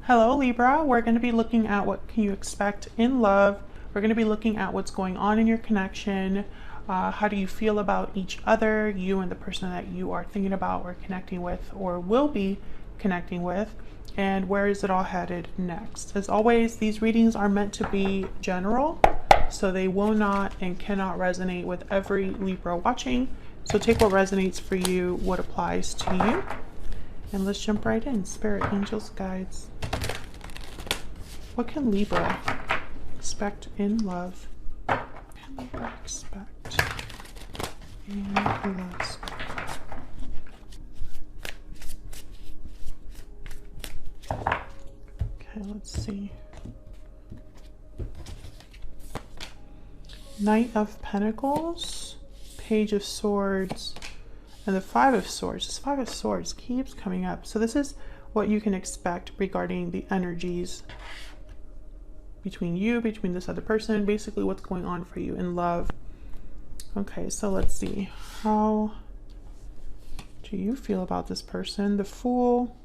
Hello Libra, we're going to be looking at what can you expect in love. We're going to be looking at what's going on in your connection. How do you feel about each other, you and the person that you are thinking about or connecting with or will be connecting with, and where is it all headed next. As always, these readings are meant to be general, so they will not and cannot resonate with every Libra watching. So take what resonates for you, what applies to you. And let's jump right in. Spirit, angels, guides. What can Libra expect in love? What can Libra expect in love? Okay, let's see. Knight of Pentacles, Page of Swords, and the Five of Swords. This Five of Swords keeps coming up. So this is what you can expect regarding the energies between you, between this other person, basically what's going on for you in love. Okay, so let's see. How do you feel about this person? The Fool,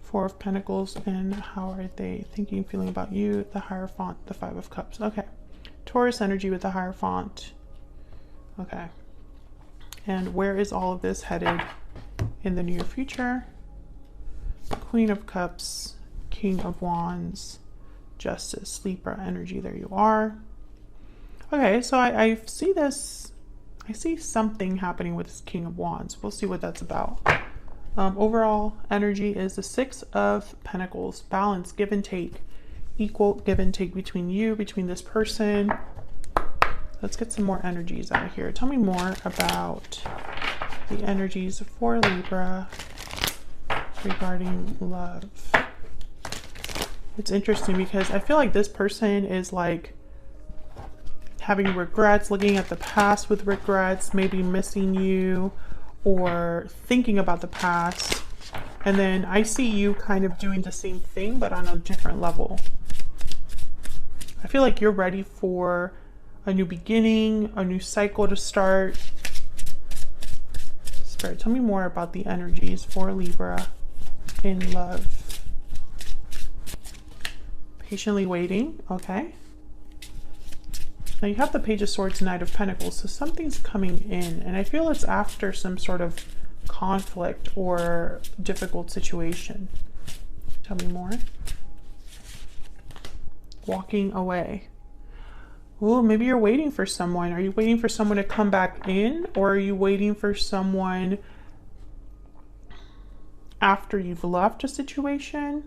Four of Pentacles, and how are they thinking, feeling about you? The Hierophant, the Five of Cups. Okay. Taurus energy with the Hierophant. Okay. And where is all of this headed in the near future? Queen of Cups, King of Wands, Justice, Libra energy. There you are. Okay, so I see this. I see something happening with this King of Wands. We'll see what that's about. Overall energy is the Six of Pentacles. Balance, give and take. Equal give and take between you, between this person. Let's get some more energies out of here. Tell me more about the energies for Libra regarding love. It's interesting because I feel like this person is like having regrets, looking at the past with regrets, maybe missing you or thinking about the past. And then I see you kind of doing the same thing, but on a different level. I feel like you're ready for a new beginning, a new cycle to start. Spirit, tell me more about the energies for Libra in love. Patiently waiting. Okay. Now you have the Page of Swords, Knight of Pentacles, so something's coming in, and I feel it's after some sort of conflict or difficult situation. Tell me more. Walking away. Oh, maybe you're waiting for someone. Are you waiting for someone to come back in, or are you waiting for someone after you've left a situation?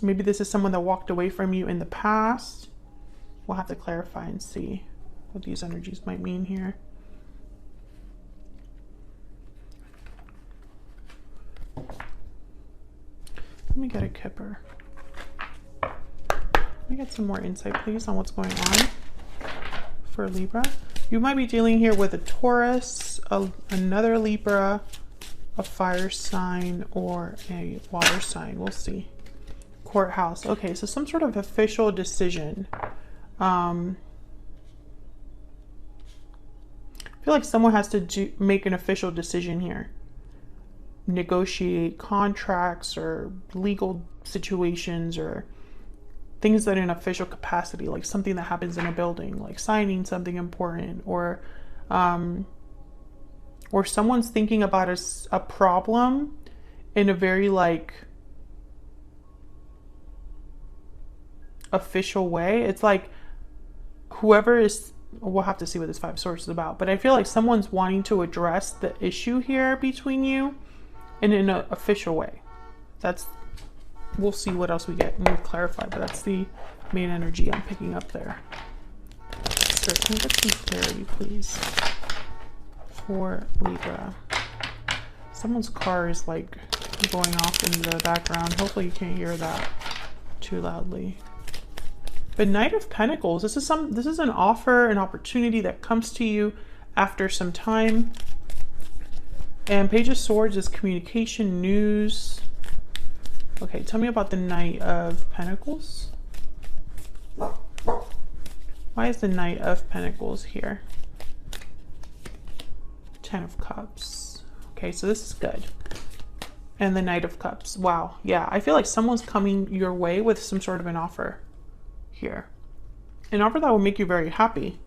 Maybe this is someone that walked away from you in the past. We'll have to clarify and see what these energies might mean here. Let me get a Kipper. Let me get some more insight, please, on what's going on for Libra. You might be dealing here with a Taurus, another Libra, a fire sign, or a water sign. We'll see. Courthouse. Okay, so some sort of official decision. I feel like someone has to make an official decision here. Negotiate contracts or legal situations or things that are in official capacity, like something that happens in a building, like signing something important, or someone's thinking about a problem in a very like official way. It's like whoever is, we'll have to see what this Five of Swords is about, but I feel like someone's wanting to address the issue here between you in an official way. We'll see what else we get and we'll clarify, but that's the main energy I'm picking up there. So can we get some clarity, please, for Libra? Someone's car is like going off in the background. Hopefully you can't hear that too loudly. But Knight of Pentacles, this is an offer, an opportunity that comes to you after some time. And Page of Swords is communication, news. Okay, tell me about the Knight of Pentacles. Why is the Knight of Pentacles here? Ten of Cups. Okay, so this is good. And the Knight of Cups. Wow. Yeah, I feel like someone's coming your way with some sort of an offer here. An offer that will make you very happy.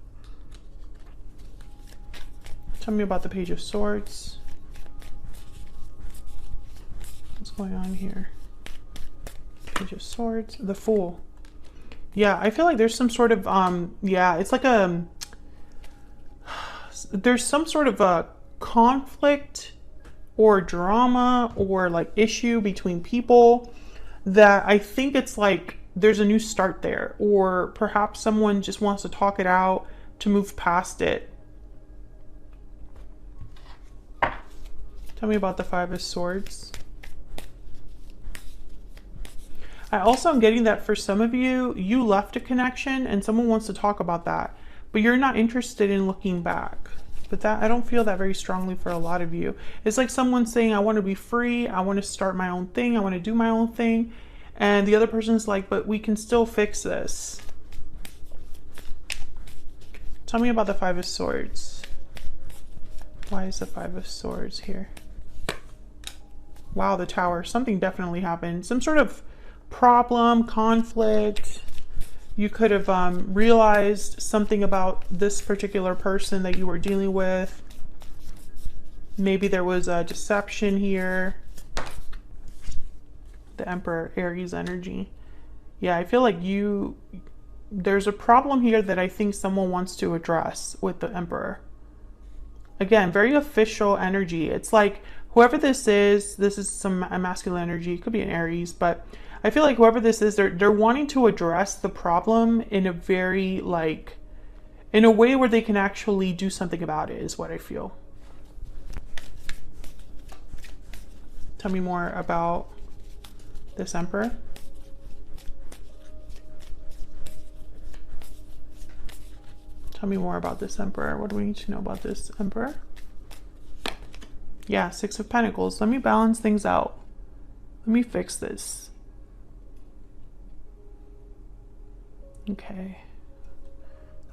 Tell me about the Page of Swords. What's going on here? Page of Swords. The Fool. Yeah, I feel like there's some sort of, yeah, it's like there's some sort of a conflict or drama or like issue between people that I think it's like there's a new start there, or perhaps someone just wants to talk it out to move past it. Tell me about the Five of Swords. I also am getting that for some of you, you left a connection and someone wants to talk about that, but you're not interested in looking back. But that, I don't feel that very strongly for a lot of you. It's like someone saying, I want to be free. I want to start my own thing. I want to do my own thing. And the other person's like, but we can still fix this. Tell me about the Five of Swords. Why is the Five of Swords here? Wow, the Tower. Something definitely happened. Some sort of problem, conflict. You could have realized something about this particular person that you were dealing with. Maybe there was a deception here. The Emperor, Aries energy. Yeah, I feel like there's a problem here that I think someone wants to address with the Emperor. Again, very official energy. It's like whoever this is some masculine energy. It could be an Aries, but I feel like whoever this is, they're wanting to address the problem in a very like, in a way where they can actually do something about it is what I feel. Tell me more about this Emperor. Tell me more about this Emperor. What do we need to know about this Emperor? Yeah, Six of Pentacles. Let me balance things out. Let me fix this. Okay,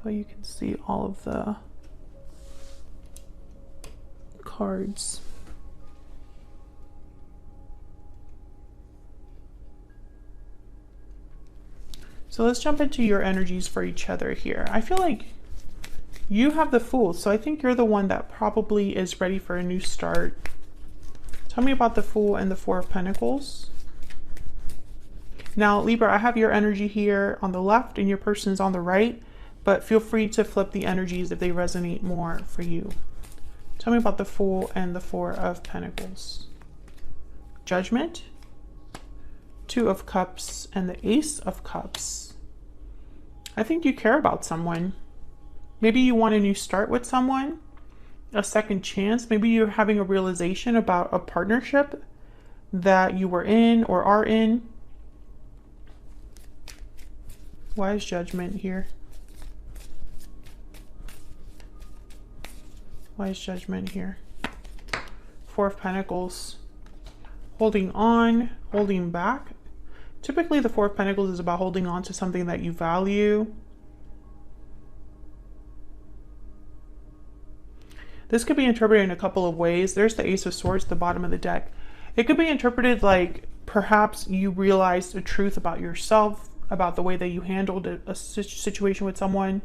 so you can see all of the cards. So let's jump into your energies for each other here. I feel like you have the Fool, so I think you're the one that probably is ready for a new start. Tell me about the Fool and the Four of Pentacles. Now, Libra, I have your energy here on the left and your person's on the right, but feel free to flip the energies if they resonate more for you. Tell me about the Fool and the Four of Pentacles. Judgment, Two of Cups, and the Ace of Cups. I think you care about someone. Maybe you want a new start with someone, a second chance. Maybe you're having a realization about a partnership that you were in or are in. Why is Judgment here? Why is Judgment here? Four of Pentacles. Holding on, holding back. Typically the Four of Pentacles is about holding on to something that you value. This could be interpreted in a couple of ways. There's the Ace of Swords at the bottom of the deck. It could be interpreted like perhaps you realized a truth about yourself, about the way that you handled a situation with someone.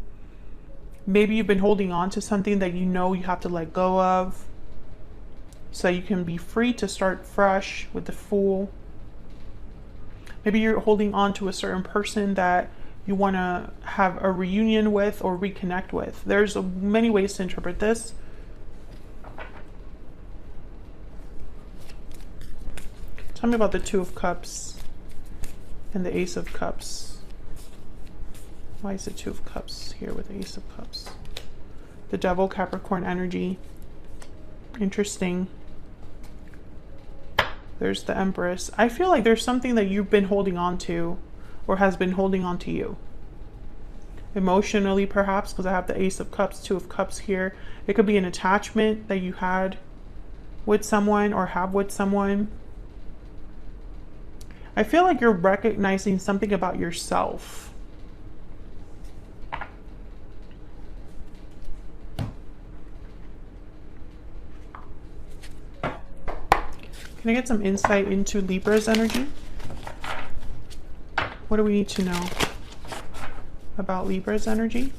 Maybe you've been holding on to something that you know you have to let go of so you can be free to start fresh with the Fool. Maybe you're holding on to a certain person that you want to have a reunion with or reconnect with. There's many ways to interpret this. Tell me about the Two of Cups and the Ace of Cups. Why is the Two of Cups here with the Ace of Cups? The Devil, Capricorn energy. Interesting. There's the Empress. I feel like there's something that you've been holding on to or has been holding on to you. Emotionally, perhaps, because I have the Ace of Cups, Two of Cups here. It could be an attachment that you had with someone or have with someone. I feel like you're recognizing something about yourself. Can I get some insight into Libra's energy? What do we need to know about Libra's energy?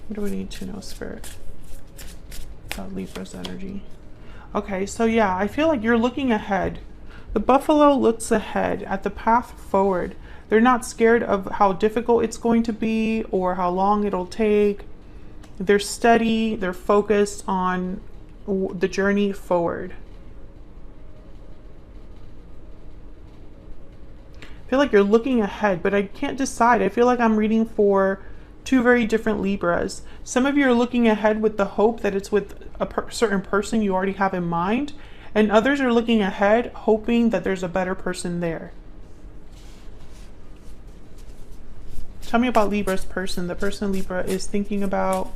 What do we need to know, Spirit, about Libra's energy? Okay, so yeah, I feel like you're looking ahead. The buffalo looks ahead at the path forward. They're not scared of how difficult it's going to be or how long it'll take. They're steady, they're focused on the journey forward. I feel like you're looking ahead, but I can't decide. I feel like I'm reading for two very different Libras. Some of you are looking ahead with the hope that it's with a certain person you already have in mind, and others are looking ahead hoping that there's a better person there. Tell me about Libra's person, the person Libra is thinking about,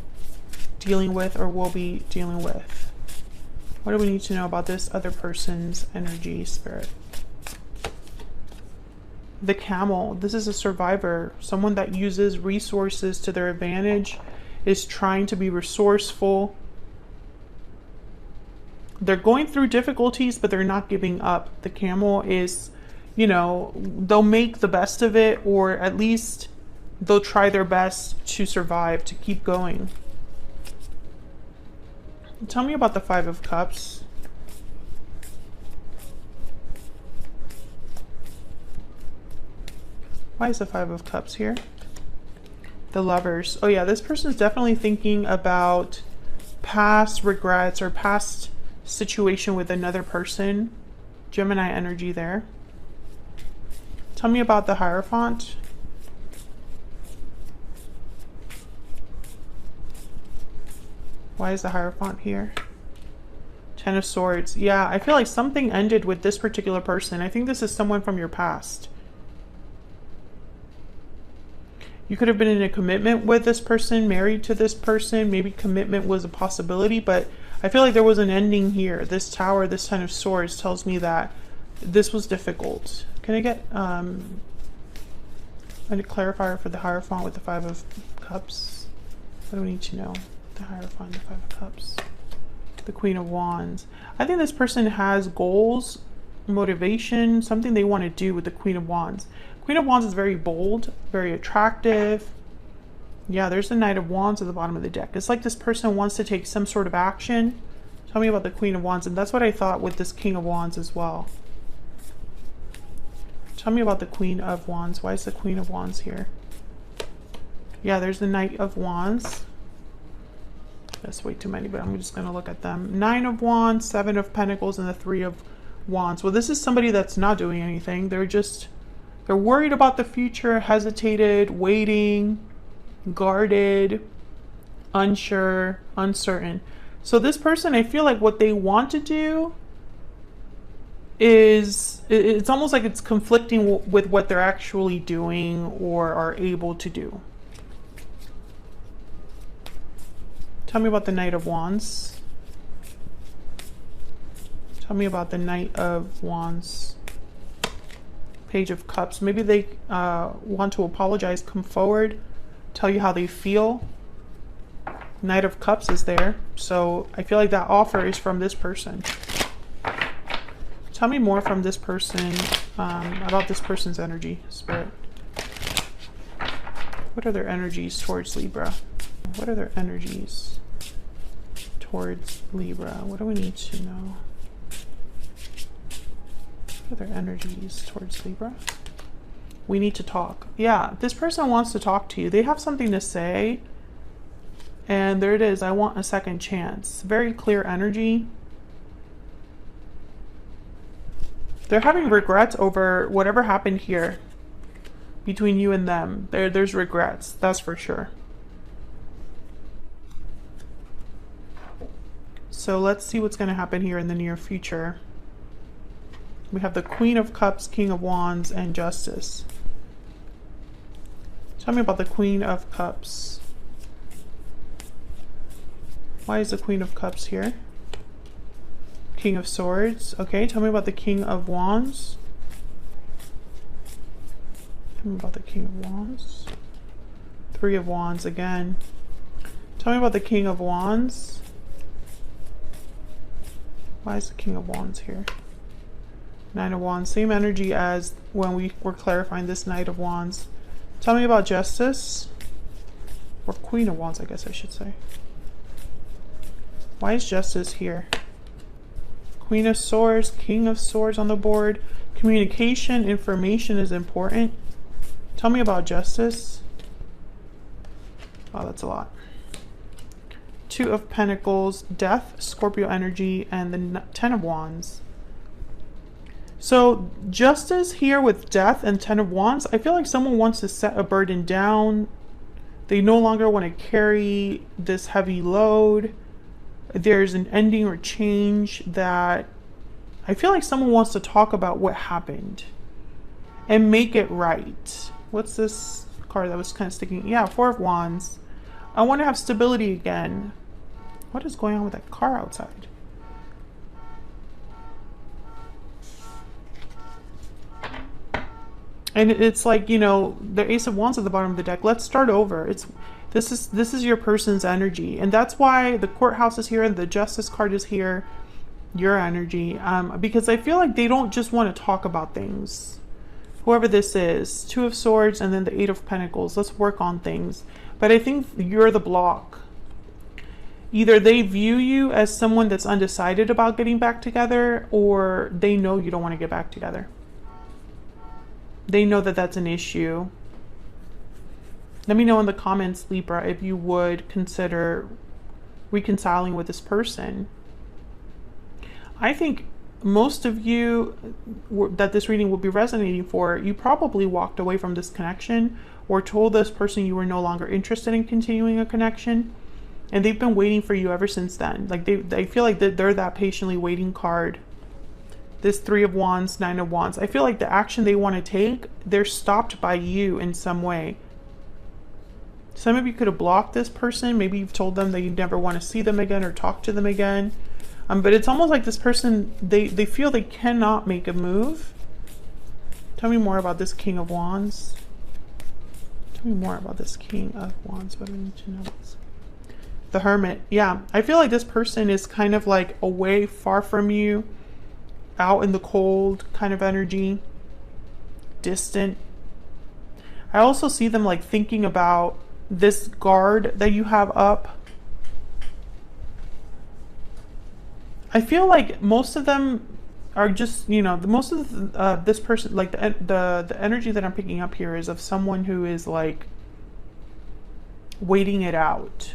dealing with, or will be dealing with. What do we need to know about this other person's energy, Spirit? The camel. This is a survivor, someone that uses resources to their advantage, is trying to be resourceful. They're going through difficulties, but they're not giving up. The camel is, you know, they'll make the best of it, or at least they'll try their best to survive, to keep going. Tell me about the Five of Cups. Why is the Five of Cups here? The Lovers. Oh yeah, this person is definitely thinking about past regrets or past situation with another person. Gemini energy there. Tell me about the Hierophant. Why is the Hierophant here? Ten of Swords. Yeah, I feel like something ended with this particular person. I think this is someone from your past. You could have been in a commitment with this person, married to this person. Maybe commitment was a possibility, but I feel like there was an ending here. This Tower, this Ten of Swords tells me that this was difficult. Can I get a clarifier for the Hierophant with the Five of Cups? What do we need to know? The Hierophant, the Five of Cups. The Queen of Wands. I think this person has goals, motivation, something they want to do with the Queen of Wands. Queen of Wands is very bold, very attractive. Yeah, there's the Knight of Wands at the bottom of the deck. It's like this person wants to take some sort of action. Tell me about the Queen of Wands. And that's what I thought with this King of Wands as well. Tell me about the Queen of Wands. Why is the Queen of Wands here? Yeah, there's the Knight of Wands. That's way too many, but I'm just going to look at them. Nine of Wands, Seven of Pentacles, and the Three of Wands. Well, this is somebody that's not doing anything. They're worried about the future, hesitated, waiting, guarded, unsure, uncertain. So this person, I feel like what they want to do is, it's almost like it's conflicting with what they're actually doing or are able to do. Tell me about the Knight of Wands. Tell me about the Knight of Wands. Page of Cups. Maybe they want to apologize, come forward, tell you how they feel. Knight of Cups is there. So I feel like that offer is from this person. Tell me more from this person, about this person's energy, Spirit. What are their energies towards Libra? What are their energies towards Libra? What do we need to know? What are their energies towards Libra? We need to talk. Yeah, this person wants to talk to you. They have something to say. And there it is. I want a second chance. Very clear energy. They're having regrets over whatever happened here between you and them. There's regrets. That's for sure. So let's see what's going to happen here in the near future. We have the Queen of Cups, King of Wands, and Justice. Tell me about the Queen of Cups. Why is the Queen of Cups here? King of Swords. Okay, tell me about the King of Wands. Tell me about the King of Wands. Three of Wands again. Tell me about the King of Wands. Why is the King of Wands here? Nine of Wands, same energy as when we were clarifying this Knight of Wands. Tell me about Justice. Or Queen of Wands, I guess I should say. Why is Justice here? Queen of Swords, King of Swords on the board. Communication, information is important. Tell me about Justice. Oh, that's a lot. Two of Pentacles, Death, Scorpio energy, and the Ten of Wands. So Justice here with Death and Ten of Wands, I feel like someone wants to set a burden down. They no longer want to carry this heavy load. There's an ending or change that I feel like someone wants to talk about what happened and make it right. What's this card that was kind of sticking? Yeah, Four of Wands. I want to have stability again. What is going on with that car outside? And it's like, you know, the Ace of Wands at the bottom of the deck. Let's start over. This is your person's energy, and that's why the Courthouse is here and the Justice card is here. Your energy, because I feel like they don't just want to talk about things. Whoever this is, Two of Swords and then the Eight of Pentacles. Let's work on things. But I think you're the block. Either they view you as someone that's undecided about getting back together, or they know you don't want to get back together. They know that that's an issue. Let me know in the comments, Libra, if you would consider reconciling with this person. I think most of you that this reading will be resonating for, you probably walked away from this connection or told this person you were no longer interested in continuing a connection. And they've been waiting for you ever since then. Like they feel like they're that patiently waiting card. This Three of Wands, Nine of Wands. I feel like the action they want to take, they're stopped by you in some way. Some of you could have blocked this person. Maybe you've told them that you never want to see them again or talk to them again. But it's almost like this person, they feel they cannot make a move. Tell me more about this King of Wands. Tell me more about this King of Wands. What do I need to know? The Hermit. Yeah, I feel like this person is kind of like away, far from you, out in the cold kind of energy, distant. I also see them like thinking about this guard that you have up. I feel like most of them are just, you know, most of this person, like the energy that I'm picking up here is of someone who is like waiting it out,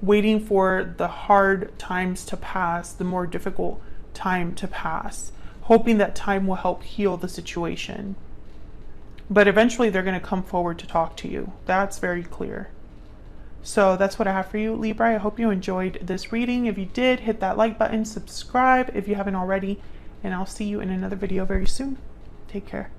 waiting for the hard times to pass, the more difficult time to pass, hoping that time will help heal the situation. But eventually they're going to come forward to talk to you. That's very clear. So that's what I have for you, Libra. I hope you enjoyed this reading. If you did, hit that like button, subscribe if you haven't already, and I'll see you in another video very soon. Take care.